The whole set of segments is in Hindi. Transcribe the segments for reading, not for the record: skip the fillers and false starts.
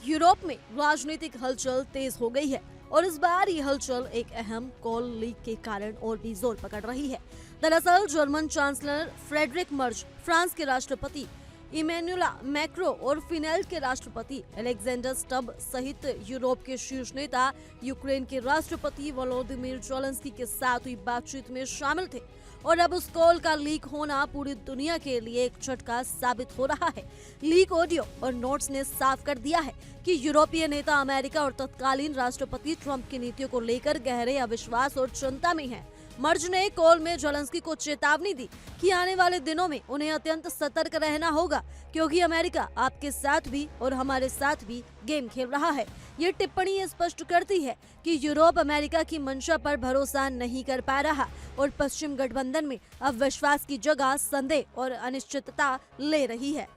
यूरोप में राजनीतिक हलचल तेज हो गई है और इस बार ये हलचल एक अहम कॉल लीक के कारण और भी जोर पकड़ रही है। दरअसल German chancellor Friedrich Merz, France के राष्ट्रपति इमैनुएल मैक्रो और फिनलैंड के राष्ट्रपति अलेक्जेंडर स्टब सहित यूरोप के शीर्ष नेता यूक्रेन के राष्ट्रपति वोलोदिमीर ज़ेलेंस्की के साथ हुई बातचीत में शामिल थे और अब उस कॉल का लीक होना पूरी दुनिया के लिए एक झटका साबित हो रहा है। लीक ऑडियो और नोट्स ने साफ कर दिया है कि यूरोपीय नेता अमेरिका और तत्कालीन राष्ट्रपति ट्रंप की नीतियों को लेकर गहरे अविश्वास और चिंता में हैं। मर्ज ने कॉल में ज़ेलेंस्की को चेतावनी दी कि आने वाले दिनों में उन्हें अत्यंत सतर्क रहना होगा क्योंकि अमेरिका आपके साथ भी और हमारे साथ भी गेम खेल रहा है। ये टिप्पणी ये स्पष्ट करती है कि यूरोप अमेरिका की मंशा पर भरोसा नहीं कर पा रहा और पश्चिम गठबंधन में अब विश्वास की जगह संदेह और अनिश्चितता ले रही है।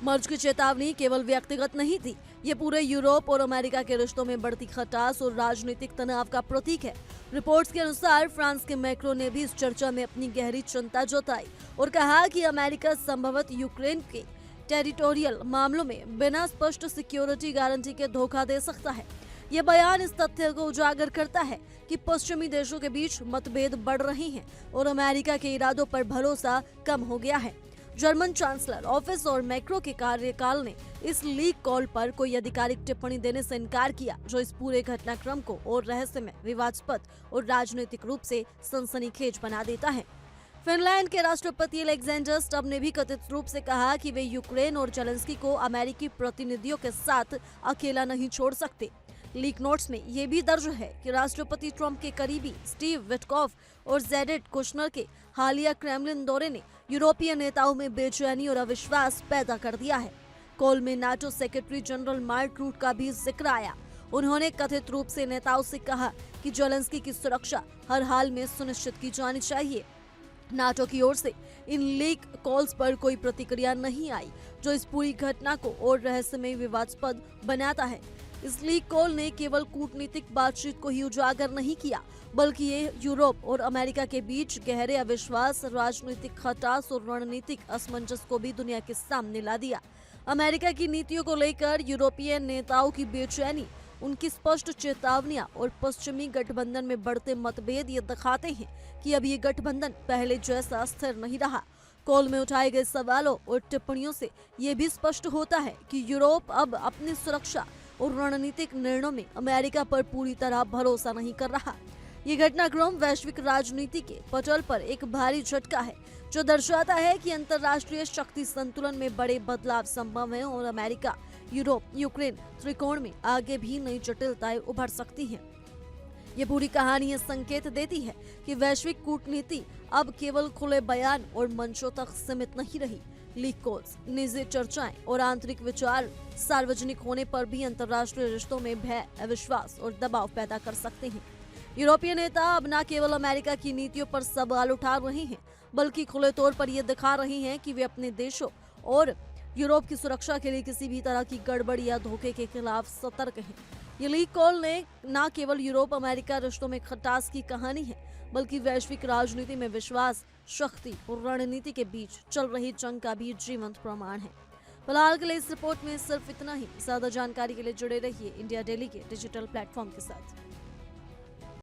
मर्ज की चेतावनी केवल व्यक्तिगत नहीं थी, ये पूरे यूरोप और अमेरिका के रिश्तों में बढ़ती खटास और राजनीतिक तनाव का प्रतीक है। रिपोर्ट्स के अनुसार फ्रांस के मैक्रो ने भी इस चर्चा में अपनी गहरी चिंता जताई और कहा कि अमेरिका संभवतः यूक्रेन के टेरिटोरियल मामलों में बिना स्पष्ट सिक्योरिटी गारंटी के धोखा दे सकता है। ये बयान इस तथ्य को उजागर करता है कि पश्चिमी देशों के बीच मतभेद बढ़ रहे हैं और अमेरिका के इरादों पर भरोसा कम हो गया है। जर्मन चांसलर ऑफिस और मैक्रो के कार्यकाल ने इस लीक कॉल पर कोई आधिकारिक टिप्पणी देने से इनकार किया, जो इस पूरे घटनाक्रम को और रहस्यमय, विवादास्पद और राजनीतिक रूप से सनसनीखेज बना देता है। फिनलैंड के राष्ट्रपति अलेक्जेंडर स्टब ने भी कथित रूप से कहा कि वे यूक्रेन और ज़ेलेंस्की को अमेरिकी प्रतिनिधियों के साथ अकेला नहीं छोड़ सकते। लीक नोट्स में ये भी दर्ज है कि राष्ट्रपति ट्रंप के करीबी स्टीव विटकॉफ और जेरेड कुशनर के हालिया क्रेमलिन दौरे ने यूरोपीय नेताओं में बेचैनी और अविश्वास पैदा कर दिया है। कॉल में NATO secretary general Mark Rutte का भी जिक्र आया। उन्होंने कथित रूप से नेताओं से कहा कि ज़ेलेंस्की की सुरक्षा हर हाल में सुनिश्चित की जानी चाहिए। नाटो की ओर से इन लीक कॉल्स पर कोई प्रतिक्रिया नहीं आई, जो इस पूरी घटना को और रहस्यमय विवादास्पद बनाता है। इस लीक कॉल ने केवल कूटनीतिक बातचीत को ही उजागर नहीं किया, बल्कि ये यूरोप और अमेरिका के बीच गहरे अविश्वास, राजनीतिक खटास और रणनीतिक असमंजस को भी दुनिया के सामने ला दिया। अमेरिका की नीतियों को लेकर यूरोपीय नेताओं की बेचैनी, उनकी स्पष्ट चेतावनियां और पश्चिमी गठबंधन में बढ़ते मतभेद ये दिखाते हैं कि अब ये गठबंधन पहले जैसा स्थिर नहीं रहा। कॉल में उठाए गए सवालों और टिप्पणियों से ये भी स्पष्ट होता है कि यूरोप अब अपनी सुरक्षा और रणनीतिक निर्णयों में अमेरिका पर पूरी तरह भरोसा नहीं कर रहा। ये घटनाक्रम वैश्विक राजनीति के पटल पर एक भारी झटका है, जो दर्शाता है कि अंतर्राष्ट्रीय शक्ति संतुलन में बड़े बदलाव संभव हैं और अमेरिका, यूरोप, यूक्रेन त्रिकोण में आगे भी नई जटिलताएं उभर सकती हैं। ये पूरी कहानी ये संकेत देती है कि वैश्विक कूटनीति अब केवल खुले बयान और मंचों तक सीमित नहीं रही। लीक कॉल्स, निजी चर्चाएं और आंतरिक विचार सार्वजनिक होने पर भी अंतर्राष्ट्रीय रिश्तों में भय, अविश्वास और दबाव पैदा कर सकते हैं। यूरोपीय नेता अब न केवल अमेरिका की नीतियों पर सवाल उठा रहे हैं, बल्कि खुले तौर पर ये दिखा रहे हैं कि वे अपने देशों और यूरोप की सुरक्षा के लिए किसी भी तरह की गड़बड़ या धोखे के खिलाफ सतर्क हैं। ये लीक कॉल ने न केवल यूरोप अमेरिका रिश्तों में खटास की कहानी है, बल्कि वैश्विक राजनीति में विश्वास, शक्ति और रणनीति के बीच चल रही जंग का भी जीवंत प्रमाण है। फिलहाल के लिए इस रिपोर्ट में सिर्फ इतना ही। ज्यादा जानकारी के लिए जुड़े रहिए इंडिया डेली के डिजिटल प्लेटफॉर्म के साथ।